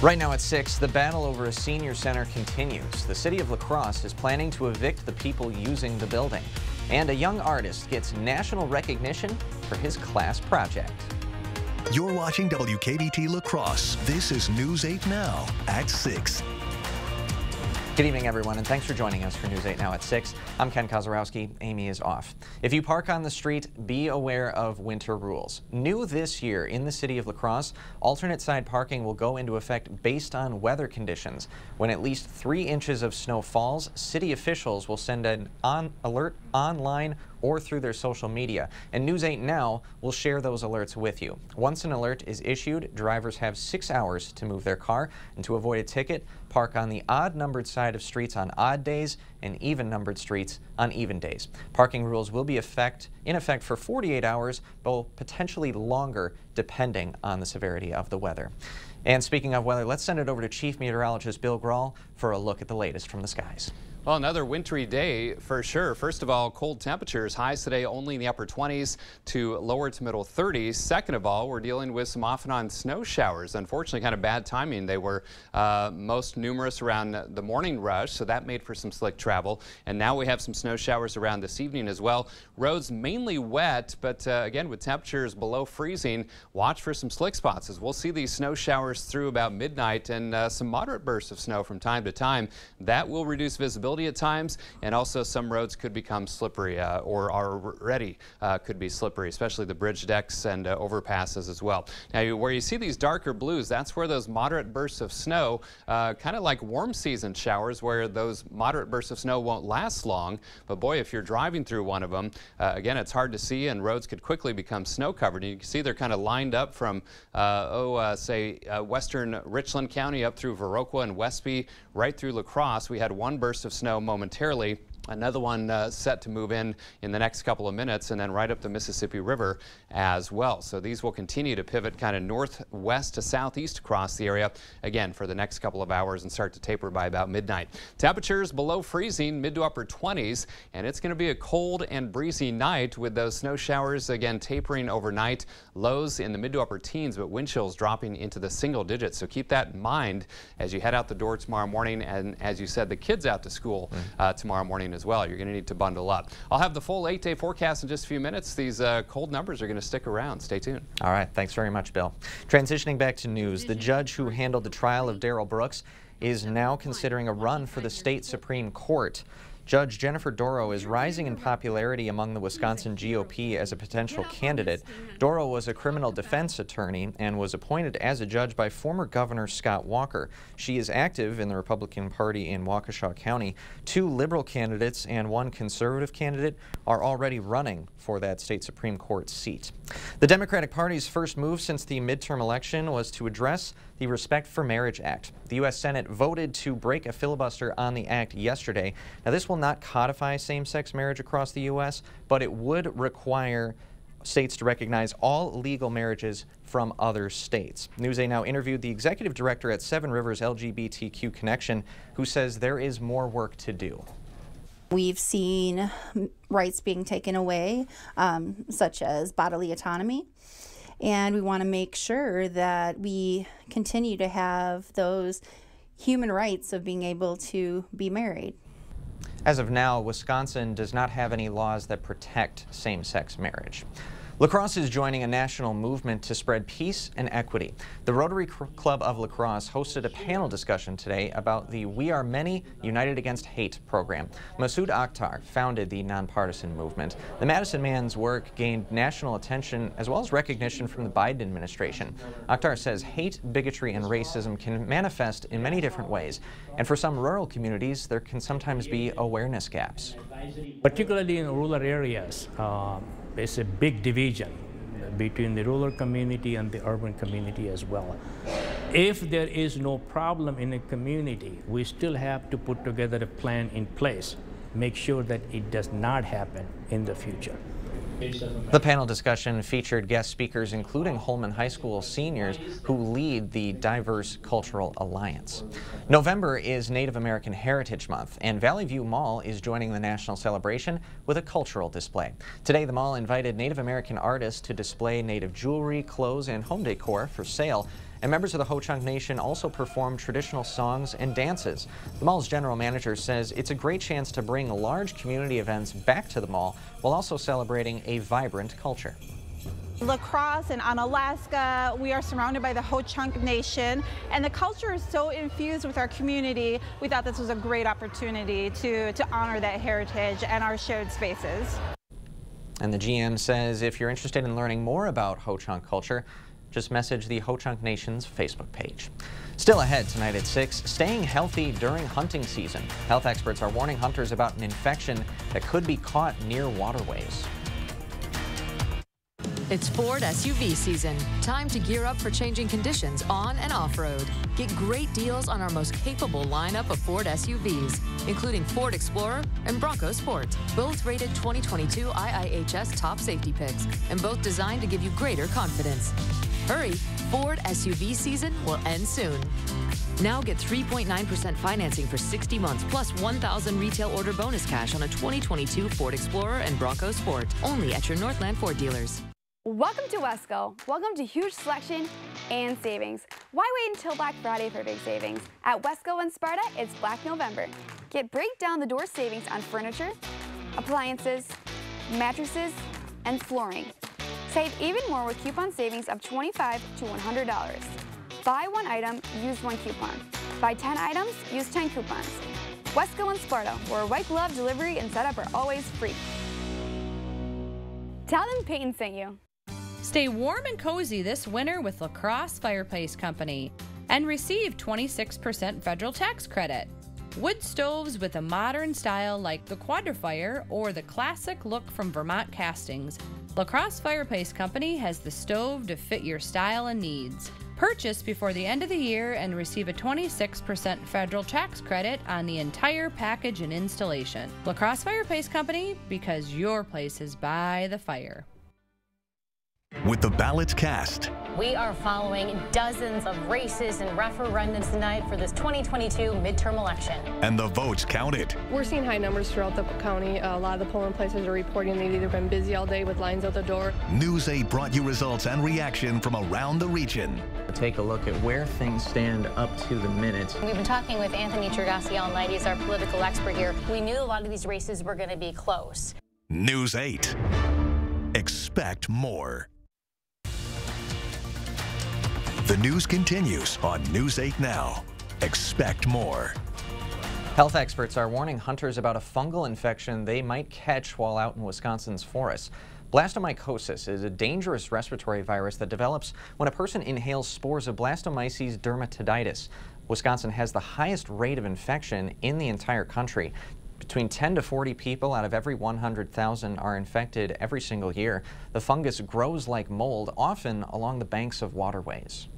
Right now at 6, the battle over a senior center continues. The city of La Crosse is planning to evict the people using the building. And a young artist gets national recognition for his class project. You're watching WKBT La Crosse. This is News 8 Now at 6. Good evening, everyone, and thanks for joining us for News 8 Now at 6. I'm Ken Kozarowski. Amy is off. If you park on the street, be aware of winter rules. New this year in the city of La Crosse, alternate side parking will go into effect based on weather conditions. When at least 3 inches of snow falls, city officials will send an alert online or through their social media. And News 8 Now will share those alerts with you. Once an alert is issued, drivers have 6 hours to move their car, and to avoid a ticket, park on the odd-numbered side of streets on odd days and even-numbered streets on even days. Parking rules will be in effect for 48 hours, but potentially longer depending on the severity of the weather. And speaking of weather, let's send it over to Chief Meteorologist Bill Grahl for a look at the latest from the skies. Well, another wintry day for sure. First of all, cold temperatures. Highs today only in the upper 20s to lower to middle 30s. Second of all, we're dealing with some off and on snow showers. Unfortunately, kind of bad timing. They were most numerous around the morning rush, so that made for some slick travel. And now we have some snow showers around this evening as well. Roads mainly wet, but again, with temperatures below freezing, watch for some slick spots as we'll see these snow showers through about midnight and some moderate bursts of snow from time to time. That will reduce visibility at times, and also some roads could become slippery or already could be slippery, especially the bridge decks and overpasses as well. Now, where you see these darker blues, that's where those moderate bursts of snow, kind of like warm season showers, where those moderate bursts of snow won't last long. But boy, if you're driving through one of them, again, it's hard to see, and roads could quickly become snow covered. And you can see they're kind of lined up from, say, western Richland County up through Viroqua and Westby, right through La Crosse. We had one burst of snow momentarily. Another one set to move in the next couple of minutes, and then right up the Mississippi River as well. So these will continue to pivot kind of northwest to southeast across the area again for the next couple of hours and start to taper by about midnight. Temperatures below freezing, mid to upper 20s, and it's going to be a cold and breezy night with those snow showers again tapering overnight. Lows in the mid to upper teens, but wind chills dropping into the single digits. So keep that in mind as you head out the door tomorrow morning, and as you said, the kids out to school tomorrow morning as well. You're going to need to bundle up. I'll have the full 8-day forecast in just a few minutes. These cold numbers are going to stick around. Stay tuned. All right. Thanks very much, Bill. Transitioning back to news, the judge who handled the trial of Darrell Brooks is now considering a run for the state Supreme Court. Judge Jennifer Dorow is rising in popularity among the Wisconsin GOP as a potential candidate. Dorow was a criminal defense attorney and was appointed as a judge by former Governor Scott Walker. She is active in the Republican Party in Waukesha County. 2 liberal candidates and 1 conservative candidate are already running for that state Supreme Court seat. The Democratic Party's first move since the midterm election was to address the Respect for Marriage Act. The U.S. Senate voted to break a filibuster on the act yesterday. Now, this will not codify same-sex marriage across the U.S., but it would require states to recognize all legal marriages from other states. News 8 Now interviewed the executive director at Seven Rivers LGBTQ Connection, who says there is more work to do. We've seen rights being taken away, such as bodily autonomy, and we want to make sure that we continue to have those human rights of being able to be married. As of now, Wisconsin does not have any laws that protect same-sex marriage. La Crosse is joining a national movement to spread peace and equity. The Rotary Club of La Crosse hosted a panel discussion today about the We Are Many United Against Hate program. Masoud Akhtar founded the nonpartisan movement. The Madison Man's work gained national attention as well as recognition from the Biden administration. Akhtar says hate, bigotry, and racism can manifest in many different ways. And for some rural communities, there can sometimes be awareness gaps. Particularly in rural areas, there's a big division between the rural community and the urban community as well. If there is no problem in a community, we still have to put together a plan in place, make sure that it does not happen in the future. The panel discussion featured guest speakers including Holman High School seniors who lead the Diverse Cultural Alliance. November is Native American Heritage Month, and Valley View Mall is joining the national celebration with a cultural display. Today, the mall invited Native American artists to display Native jewelry, clothes, and home decor for sale. and members of the Ho-Chunk Nation also performed traditional songs and dances. The mall's general manager says it's a great chance to bring large community events back to the mall while also celebrating a vibrant culture. La Crosse and Onalaska, we are surrounded by the Ho-Chunk Nation, and the culture is so infused with our community. We thought this was a great opportunity to honor that heritage and our shared spaces. And the GM says if you're interested in learning more about Ho-Chunk culture, just message the Ho-Chunk Nation's Facebook page. Still ahead tonight at 6, staying healthy during hunting season. Health experts are warning hunters about an infection that could be caught near waterways. It's Ford SUV season. Time to gear up for changing conditions on and off-road. Get great deals on our most capable lineup of Ford SUVs, including Ford Explorer and Bronco Sport, both rated 2022 IIHS top safety picks, and both designed to give you greater confidence. Hurry, Ford SUV season will end soon. Now get 3.9% financing for 60 months plus $1,000 retail order bonus cash on a 2022 Ford Explorer and Bronco Sport, only at your Northland Ford dealers. Welcome to Wesco. Welcome to huge selection and savings. Why wait until Black Friday for big savings? At Wesco and Sparta, it's Black November. Get break down the door savings on furniture, appliances, mattresses, and flooring. Save even more with coupon savings of $25 to $100. Buy one item, use one coupon. Buy 10 items, use 10 coupons. Wesco and Sparta, where white glove delivery and setup are always free. Tell them Peyton sent you. Stay warm and cozy this winter with La Crosse Fireplace Company and receive 26% federal tax credit. Wood stoves with a modern style like the Quadra-Fire or the classic look from Vermont Castings. La Crosse Fireplace Company has the stove to fit your style and needs. Purchase before the end of the year and receive a 26% federal tax credit on the entire package and installation. La Crosse Fireplace Company, because your place is by the fire. With the ballots cast, we are following dozens of races and referendums tonight for this 2022 midterm election. And the votes counted. We're seeing high numbers throughout the county. A lot of the polling places are reporting they've either been busy all day with lines out the door. News 8 brought you results and reaction from around the region. Take a look at where things stand up to the minute. We've been talking with Anthony Chergasi all night. He's our political expert here. We knew a lot of these races were going to be close. News 8. Expect more. The news continues on News 8 Now. Expect more. Health experts are warning hunters about a fungal infection they might catch while out in Wisconsin's forests. Blastomycosis is a dangerous respiratory virus that develops when a person inhales spores of Blastomyces dermatitis. Wisconsin has the highest rate of infection in the entire country. Between 10 to 40 people out of every 100,000 are infected every single year. The fungus grows like mold, often along the banks of waterways.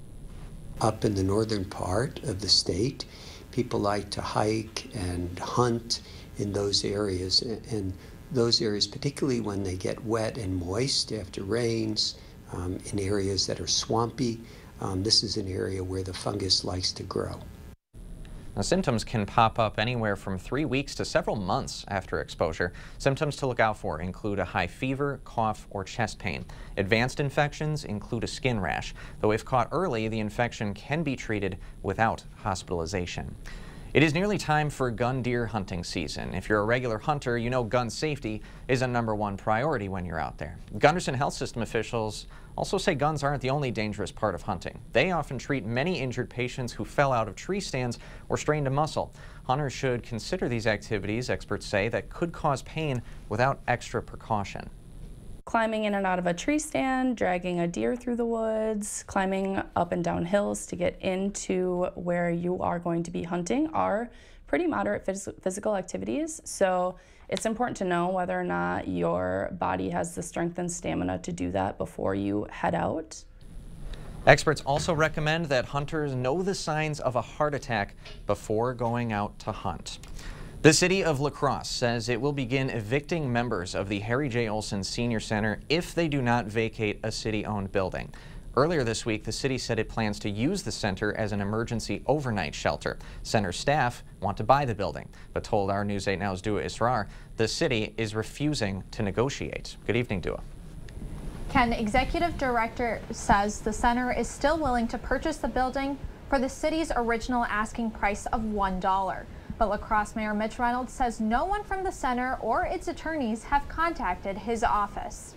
Up in the northern part of the state, people like to hike and hunt in those areas, and those areas, particularly when they get wet and moist after rains, in areas that are swampy, this is an area where the fungus likes to grow. Now, symptoms can pop up anywhere from 3 weeks to several months after exposure. Symptoms to look out for include a high fever, cough, or chest pain. Advanced infections include a skin rash, though if caught early, the infection can be treated without hospitalization. It is nearly time for gun deer hunting season. If you're a regular hunter, you know gun safety is a #1 priority when you're out there. Gunderson Health System officials also say guns aren't the only dangerous part of hunting. They often treat many injured patients who fell out of tree stands or strained a muscle. Hunters should consider these activities, experts say, that could cause pain without extra precaution. Climbing in and out of a tree stand, dragging a deer through the woods, climbing up and down hills to get into where you are going to be hunting are pretty moderate physical activities. So it's important to know whether or not your body has the strength and stamina to do that before you head out. Experts also recommend that hunters know the signs of a heart attack before going out to hunt. The city of La Crosse says it will begin evicting members of the Harry J. Olson Senior Center if they do not vacate a city-owned building. Earlier this week, the city said it plans to use the center as an emergency overnight shelter. Center staff want to buy the building, but told our News 8 Now's Dua Israr the city is refusing to negotiate. Good evening, Dua. Ken, executive director says the center is still willing to purchase the building for the city's original asking price of $1. But La Crosse Mayor Mitch Reynolds says no one from the center or its attorneys have contacted his office.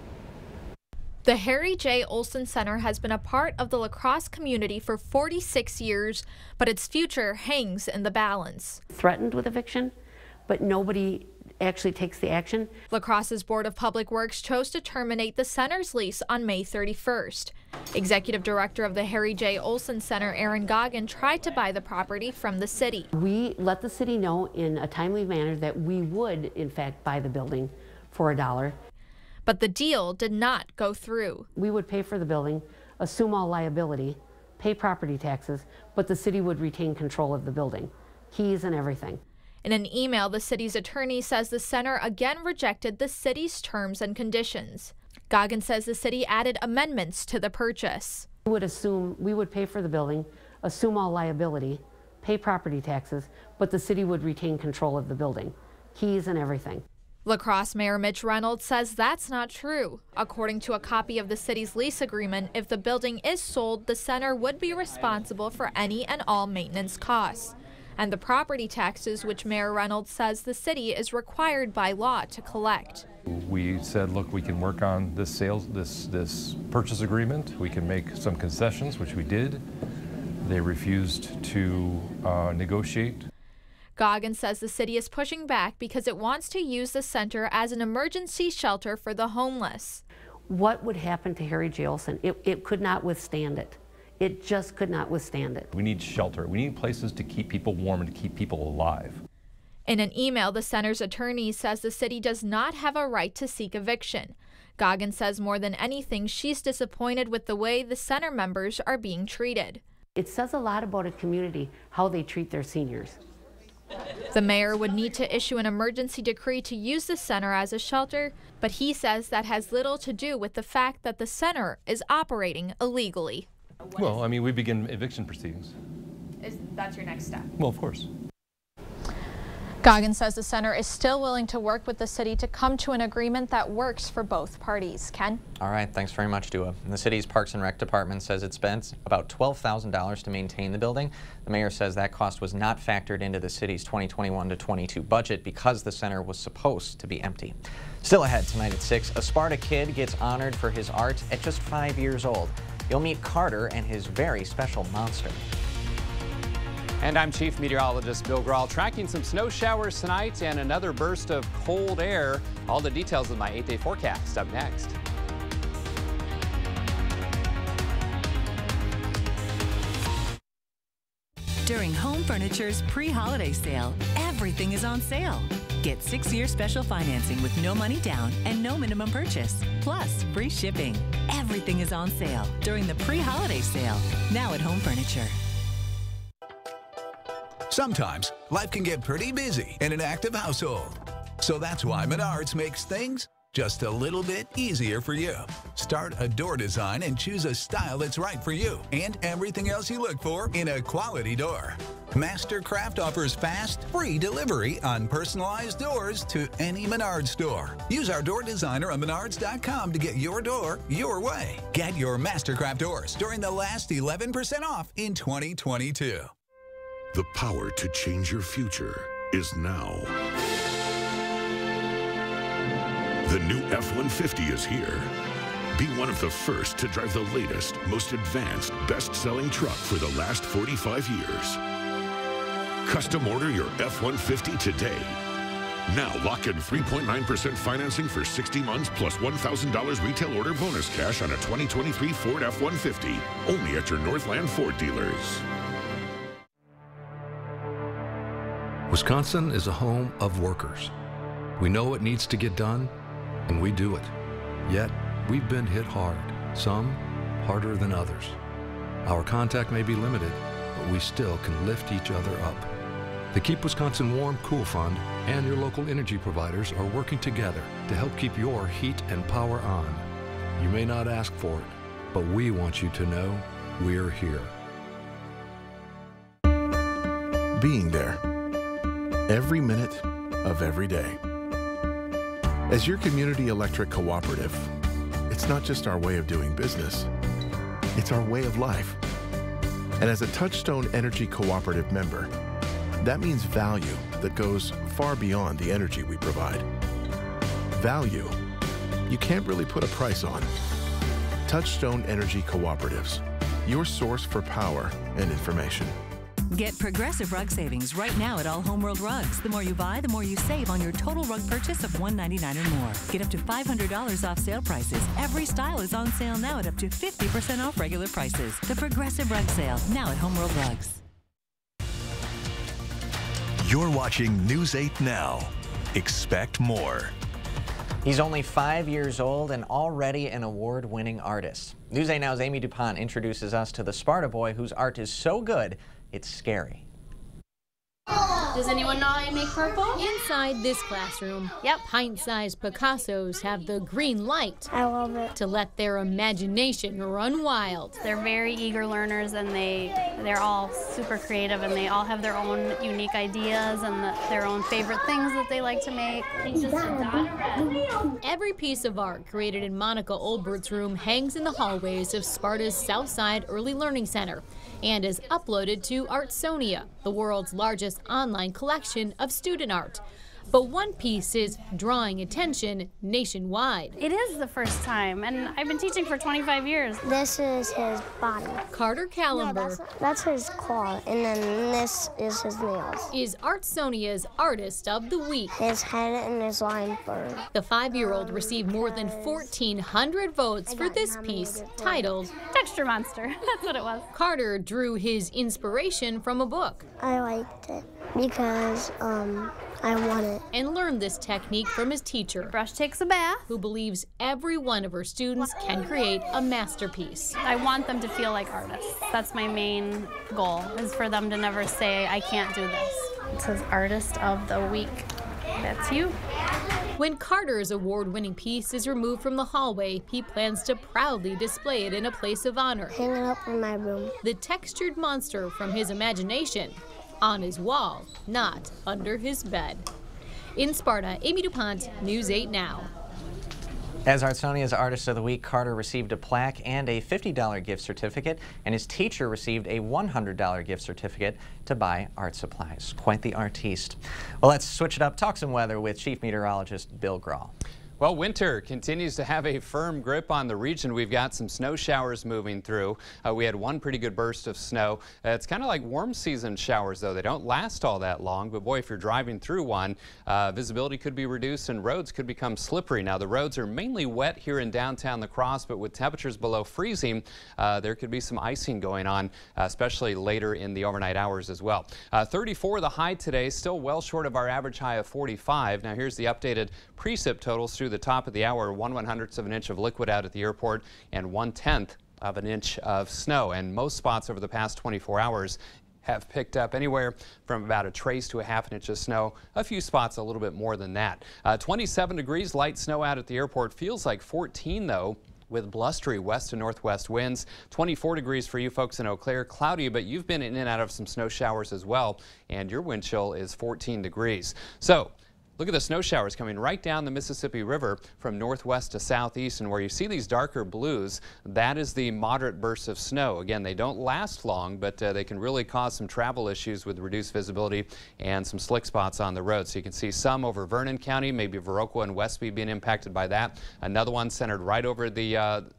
The Harry J. Olson Center has been a part of the La Crosse community for 46 years, but its future hangs in the balance. Threatened with eviction, but nobody actually takes the action. La Crosse's Board of Public Works chose to terminate the center's lease on May 31st. Executive Director of the Harry J. Olson Center, Aaron Goggin, tried to buy the property from the city. We let the city know in a timely manner that we would, in fact, buy the building for $1. But the deal did not go through. We would pay for the building, assume all liability, pay property taxes, but the city would retain control of the building, keys and everything. In an email, the city's attorney says the center again rejected the city's terms and conditions. Goggin says the city added amendments to the purchase. We would pay for the building, assume all liability, pay property taxes, but the city would retain control of the building, keys and everything. La Crosse Mayor Mitch Reynolds says that's not true. According to a copy of the city's lease agreement, if the building is sold, the center would be responsible for any and all maintenance costs and the property taxes, which Mayor Reynolds says the city is required by law to collect. We said, look, we can work on this this purchase agreement. We can make some concessions, which we did. They refused to negotiate. Goggin says the city is pushing back because it wants to use the center as an emergency shelter for the homeless. What would happen to Harry J. Olson? It could not withstand it. It just could not withstand it. We need shelter. We need places to keep people warm and to keep people alive. In an email, the center's attorney says the city does not have a right to seek eviction. Goggin says more than anything, she's disappointed with the way the center members are being treated. It says a lot about a community, how they treat their seniors. The mayor would need to issue an emergency decree to use the center as a shelter, but he says that has little to do with the fact that the center is operating illegally. Well, I mean, we begin eviction proceedings. That's your next step? Well, of course. Goggin says the center is still willing to work with the city to come to an agreement that works for both parties. Ken? All right, thanks very much, Dua. The city's Parks and Rec department says it spent about $12,000 to maintain the building. The mayor says that cost was not factored into the city's 2021 to 22 budget because the center was supposed to be empty. Still ahead tonight at 6, a Sparta kid gets honored for his art at just 5 years old. You'll meet Carter and his very special monster. And I'm Chief Meteorologist Bill Grahl, tracking some snow showers tonight and another burst of cold air. All the details of my 8-day forecast up next. During Home Furniture's pre-holiday sale, everything is on sale. Get 6-year special financing with no money down and no minimum purchase, plus free shipping. Everything is on sale during the pre-holiday sale, now at Home Furniture. Sometimes life can get pretty busy in an active household. So that's why Menards makes things just a little bit easier for you. Start a door design and choose a style that's right for you and everything else you look for in a quality door. Mastercraft offers fast, free delivery on personalized doors to any Menards store. Use our door designer on Menards.com to get your door your way. Get your Mastercraft doors during the last 11% off in 2022. The power to change your future is now. The new F-150 is here. Be one of the first to drive the latest, most advanced, best-selling truck for the last 45 years. Custom order your F-150 today. Now lock in 3.9% financing for 60 months plus $1,000 retail order bonus cash on a 2023 Ford F-150. Only at your Northland Ford dealers. Wisconsin is a home of workers. We know it needs to get done, and we do it. Yet, we've been hit hard, some harder than others. Our contact may be limited, but we still can lift each other up. The Keep Wisconsin Warm Cool Fund and your local energy providers are working together to help keep your heat and power on. You may not ask for it, but we want you to know we're here. Being there. Every minute of every day. As your community electric cooperative, it's it's not just our way of doing business, it's our way of life. And as a Touchstone Energy Cooperative member, that means value that goes far beyond the energy we provide. Value you can't really put a price on. Touchstone Energy Cooperatives, your source for power and information. Get Progressive Rug savings right now at all Homeworld rugs. The more you buy, the more you save on your total rug purchase of $199 or more. Get up to $500 off sale prices. Every style is on sale now at up to 50% off regular prices. The Progressive Rug Sale, now at Homeworld Rugs. You're watching News 8 Now. Expect more. He's only 5 years old and already an award-winning artist. News 8 Now's Amy DuPont introduces us to the Sparta boy whose art is so good, it's scary. Does anyone know how you make purple? Inside this classroom, pint-sized Picassos have the green light. I love it. To let their imagination run wild. They're very eager learners, and they're all super creative, and they all have their own unique ideas and their own favorite things that they like to make. Every piece of art created in Monica Olbert's room hangs in the hallways of Sparta's Southside Early Learning Center and is uploaded to Artsonia, the world's largest online collection of student art. But one piece is drawing attention nationwide. It is the first time, and I've been teaching for 25 years. This is his body. Carter Callenberg. No, that's his claw, and then this is his nails. Is Artsonia's Artist of the Week. His head and his line bird. The 5-year-old received more than 1,400 votes for this piece titled Texture Monster. That's what it was. Carter drew his inspiration from a book. I liked it because I want it. And learned this technique from his teacher. Brush takes a bath. Who believes every one of her students can create a masterpiece. I want them to feel like artists. That's my main goal, is for them to never say, I can't do this. It says Artist of the Week. That's you. When Carter's award-winning piece is removed from the hallway, he plans to proudly display it in a place of honor. Hang it up in my room. The textured monster from his imagination. On his wall, not under his bed. In Sparta, Amy DuPont, News 8 Now. As Artsonia's Artist of the Week, Carter received a plaque and a $50 gift certificate, and his teacher received a $100 gift certificate to buy art supplies. Quite the artiste. Well, let's switch it up, talk some weather with Chief Meteorologist Bill Grahl. Well, winter continues to have a firm grip on the region. We've got some snow showers moving through. We had one pretty good burst of snow. It's kind of like warm season showers, though. They don't last all that long, but boy, if you're driving through one, visibility could be reduced and roads could become slippery. Now, the roads are mainly wet here in downtown La Crosse, but with temperatures below freezing, there could be some icing going on, especially later in the overnight hours as well. 34 the high today, still well short of our average high of 45. Now, here's the updated precip totals through the top of the hour. 1/100th of an inch of liquid out at the airport and 1/10 of an inch of snow. And most spots over the past 24 hours have picked up anywhere from about a trace to a half an inch of snow. A few spots a little bit more than that. 27 degrees, light snow out at the airport. Feels like 14 though, with blustery west to northwest winds. 24 degrees for you folks in Eau Claire. Cloudy, but you've been in and out of some snow showers as well, and your wind chill is 14 degrees. So look at the snow showers coming right down the Mississippi River from northwest to southeast, and where you see these darker blues, that is the moderate bursts of snow. Again, they don't last long, but they can really cause some travel issues with reduced visibility and some slick spots on the road. So you can see some over Vernon County, maybe Viroqua and Westby being impacted by that. Another one centered right over the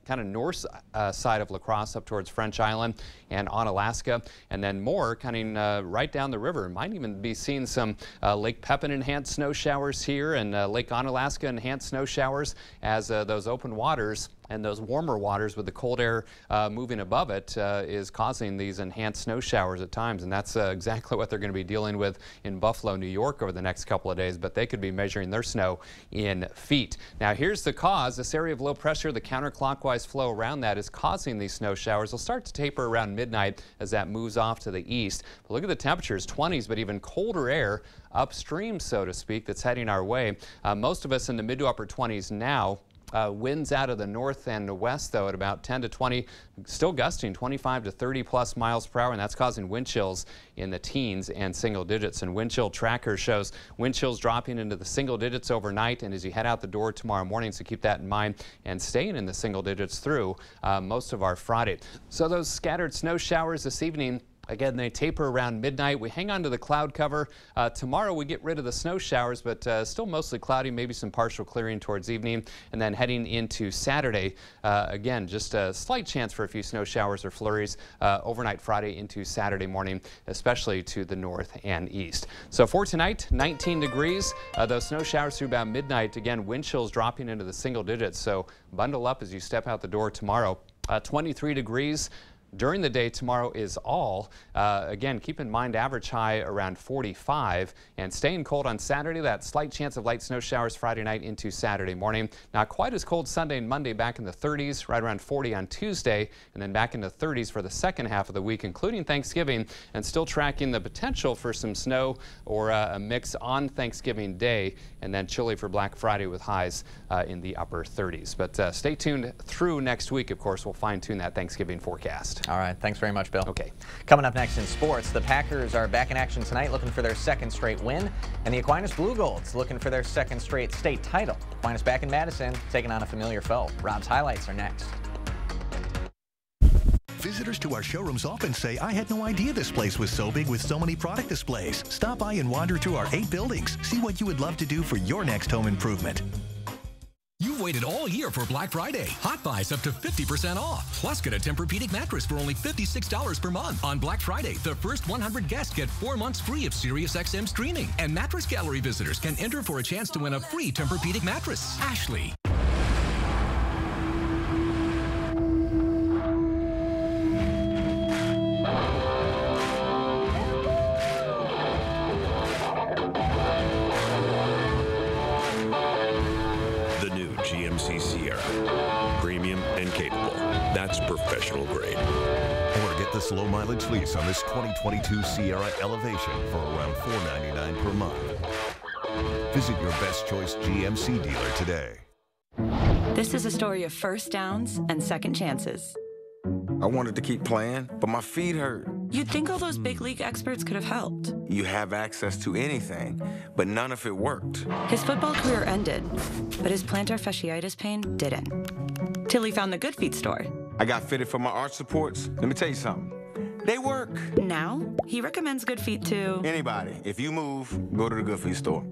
kind of north side of La Crosse up towards French Island and Onalaska, and then more coming right down the river. Might even be seeing some Lake Pepin enhanced snow showers here, and Lake Onalaska enhanced snow showers as those open waters and those warmer waters with the cold air moving above it is causing these enhanced snow showers at times, and that's exactly what they're going to be dealing with in Buffalo, New York over the next couple of days, but they could be measuring their snow in feet. Now here's the cause. This area of low pressure, the counterclockwise flow around that, is causing these snow showers. They'll start to taper around midnight as that moves off to the east. But look at the temperatures, 20s, but even colder air upstream, so to speak, that's heading our way. Most of us in the mid to upper 20s now. Winds out of the north and the west, though, at about 10 to 20, still gusting 25 to 30 plus miles per hour, and that's causing wind chills in the teens and single digits. And wind chill tracker shows wind chills dropping into the single digits overnight, and as you head out the door tomorrow morning, so keep that in mind, and staying in the single digits through most of our Friday. So those scattered snow showers this evening, again, they taper around midnight. We hang on to the cloud cover. Tomorrow we get rid of the snow showers, but still mostly cloudy, maybe some partial clearing towards evening. And then heading into Saturday, again, just a slight chance for a few snow showers or flurries overnight Friday into Saturday morning, especially to the north and east. So for tonight, 19 degrees. Those snow showers through about midnight. Again, wind chills dropping into the single digits. So bundle up as you step out the door tomorrow. 23 degrees. During the day tomorrow is all. Again, keep in mind average high around 45, and staying cold on Saturday. That slight chance of light snow showers Friday night into Saturday morning. Not quite as cold Sunday and Monday, back in the 30s, right around 40 on Tuesday, and then back in the 30s for the second half of the week, including Thanksgiving, and still tracking the potential for some snow or a mix on Thanksgiving Day, and then chilly for Black Friday with highs in the upper 30s. But stay tuned through next week. Of course, we'll fine-tune that Thanksgiving forecast. All right, thanks very much, Bill. Okay. Coming up next in sports, the Packers are back in action tonight looking for their second straight win, and the Aquinas Blue Golds looking for their second straight state title. Aquinas back in Madison, taking on a familiar foe. Rob's highlights are next. Visitors to our showrooms often say, I had no idea this place was so big with so many product displays. Stop by and wander through our 8 buildings. See what you would love to do for your next home improvement. You've waited all year for Black Friday. Hot buys up to 50% off. Plus, get a Tempur-Pedic mattress for only $56 per month. On Black Friday, the first 100 guests get 4 months free of SiriusXM streaming. And Mattress Gallery visitors can enter for a chance to win a free Tempur-Pedic mattress. Ashley. GMC Sierra. Premium and capable. That's professional grade. Or get the slow mileage lease on this 2022 Sierra Elevation for around $499 per month. Visit your best choice GMC dealer today. This is a story of first downs and second chances. I wanted to keep playing, but my feet hurt. You'd think all those big league experts could have helped. You have access to anything, but none of it worked. His football career ended, but his plantar fasciitis pain didn't. Till he found the Good Feet store. I got fitted for my arch supports. Let me tell you something. They work. Now, he recommends Good Feet to anybody. If you move, go to the Good Feet store.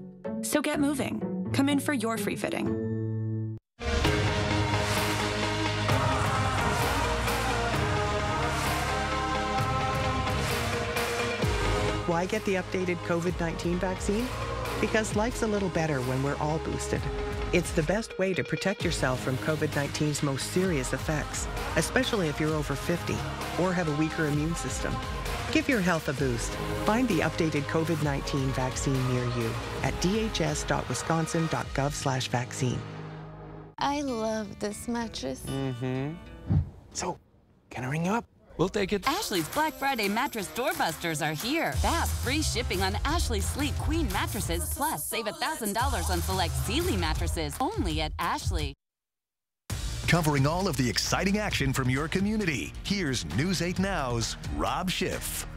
So get moving. Come in for your free fitting. Why get the updated COVID-19 vaccine? Because life's a little better when we're all boosted. It's the best way to protect yourself from COVID-19's most serious effects, especially if you're over 50 or have a weaker immune system. Give your health a boost. Find the updated COVID-19 vaccine near you at dhs.wisconsin.gov/vaccine. I love this mattress. So, can I ring you up? We'll take it. Ashley's Black Friday mattress doorbusters are here. Fast, free shipping on Ashley Sleep Queen mattresses. Plus, save $1,000 on select Sealy mattresses. Only at Ashley. Covering all of the exciting action from your community, here's News 8 Now's Rob Schiff.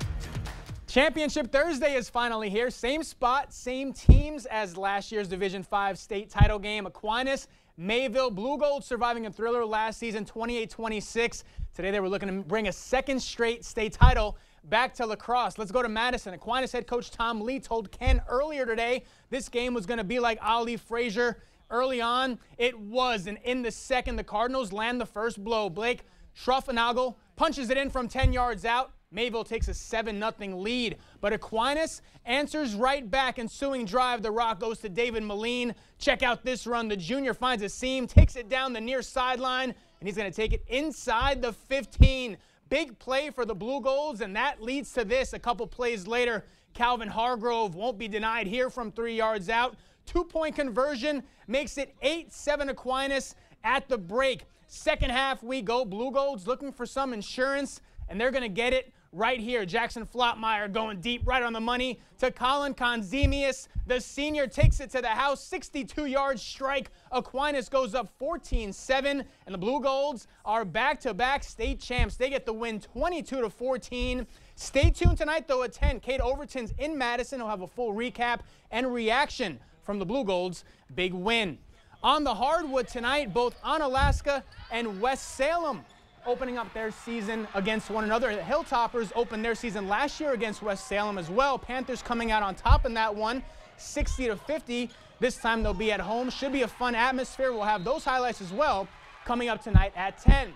Championship Thursday is finally here. Same spot, same teams as last year's Division 5 state title game. Aquinas, Mayville, Blue Gold surviving a thriller last season, 28-26. Today they were looking to bring a second straight state title back to La Crosse. Let's go to Madison. Aquinas head coach Tom Lee told Ken earlier today this game was going to be like Ali Frazier early on. It was, and in the second, the Cardinals land the first blow. Blake Schruffenagel punches it in from 10 yards out. Mayville takes a 7-0 lead, but Aquinas answers right back. Ensuing drive, the rock goes to David Moline. Check out this run. The junior finds a seam, takes it down the near sideline, and he's going to take it inside the 15. Big play for the Blue Golds, and that leads to this. A couple plays later, Calvin Hargrove won't be denied here from 3 yards out. 2-point conversion makes it 8-7 Aquinas at the break. Second half we go. Blue Golds looking for some insurance and they're going to get it right here. Jackson Flotmeyer going deep right on the money to Colin Conzemius. The senior takes it to the house, 62-yard strike. Aquinas goes up 14-7, and the Blue Golds are back-to-back state champs. They get the win 22-14. Stay tuned tonight, though, at 10. Kate Overton's in Madison. He'll have a full recap and reaction from the Blue Golds' big win. On the hardwood tonight, both Onalaska and West Salem opening up their season against one another. The Hilltoppers opened their season last year against West Salem as well. Panthers coming out on top in that one, 60-50. This time they'll be at home. Should be a fun atmosphere. We'll have those highlights as well coming up tonight at 10.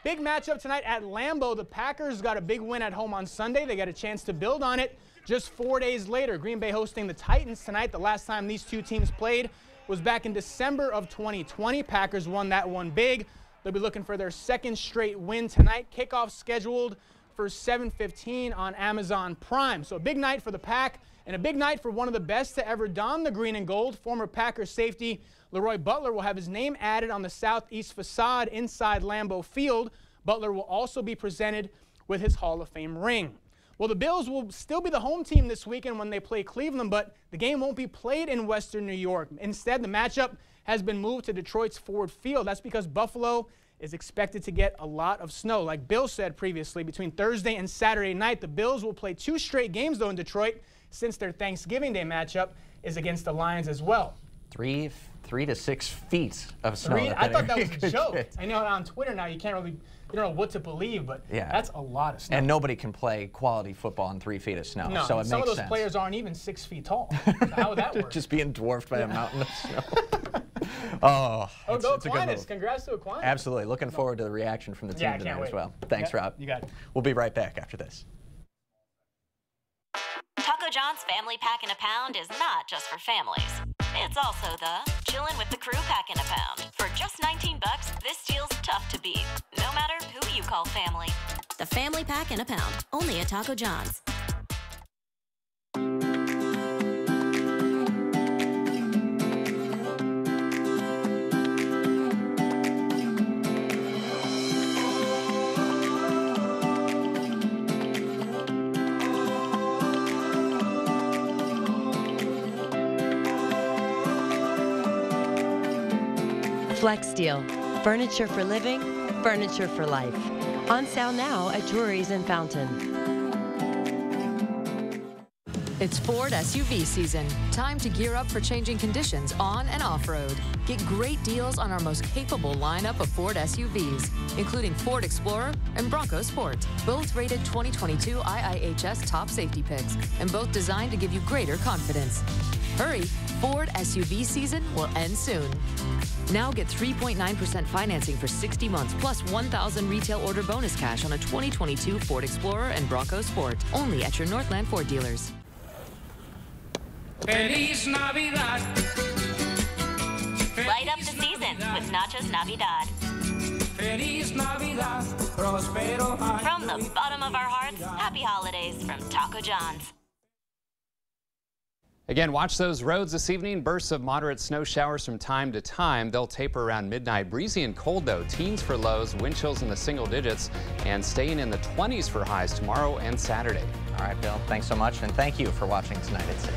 Big matchup tonight at Lambeau. The Packers got a big win at home on Sunday. They got a chance to build on it just 4 days later. Green Bay hosting the Titans tonight. The last time these two teams played was back in December of 2020. Packers won that one big. They'll be looking for their second straight win tonight. Kickoff scheduled for 7:15 on Amazon Prime. So a big night for the Pack and a big night for one of the best to ever don the green and gold. Former Packers safety Leroy Butler will have his name added on the southeast facade inside Lambeau Field. Butler will also be presented with his Hall of Fame ring. Well, the Bills will still be the home team this weekend when they play Cleveland, but the game won't be played in Western New York. Instead, the matchup has been moved to Detroit's Ford Field. That's because Buffalo is expected to get a lot of snow. Like Bill said previously, between Thursday and Saturday night, the Bills will play 2 straight games, though, in Detroit, since their Thanksgiving Day matchup is against the Lions as well. 3 to 6 feet of snow. I thought that was a joke. I know on Twitter now you don't know what to believe, but yeah, that's a lot of snow. And nobody can play quality football in 3 feet of snow. No, so it some makes of those players aren't even 6 feet tall. So how would that work? Just being dwarfed by a mountain of snow. Oh, it's a good move. Congrats to Aquinas. Absolutely. Looking forward to the reaction from the team tonight as well. Thanks, Rob. You got it. We'll be right back after this. Taco John's Family Pack in a Pound is not just for families. It's also the chillin' with the crew pack in a pound. For just $19, this deal's tough to beat, no matter who you call family. The Family Pack in a Pound, only at Taco John's. FlexSteel, furniture for living, furniture for life. On sale now at Drury's and Fountain. It's Ford SUV season. Time to gear up for changing conditions on and off-road. Get great deals on our most capable lineup of Ford SUVs, including Ford Explorer and Bronco Sport, both rated 2022 IIHS top safety picks, and both designed to give you greater confidence. Hurry, Ford SUV season will end soon. Now get 3.9% financing for 60 months plus 1,000 retail order bonus cash on a 2022 Ford Explorer and Bronco Sport, only at your Northland Ford dealers. Feliz Navidad. Light up the season with Nachos Navidad. Feliz Navidad. From the bottom of our hearts, happy holidays from Taco John's. Again, watch those roads this evening. Bursts of moderate snow showers from time to time. They'll taper around midnight. Breezy and cold, though. Teens for lows, wind chills in the single digits, and staying in the 20s for highs tomorrow and Saturday. All right, Bill, thanks so much, and thank you for watching tonight at 6.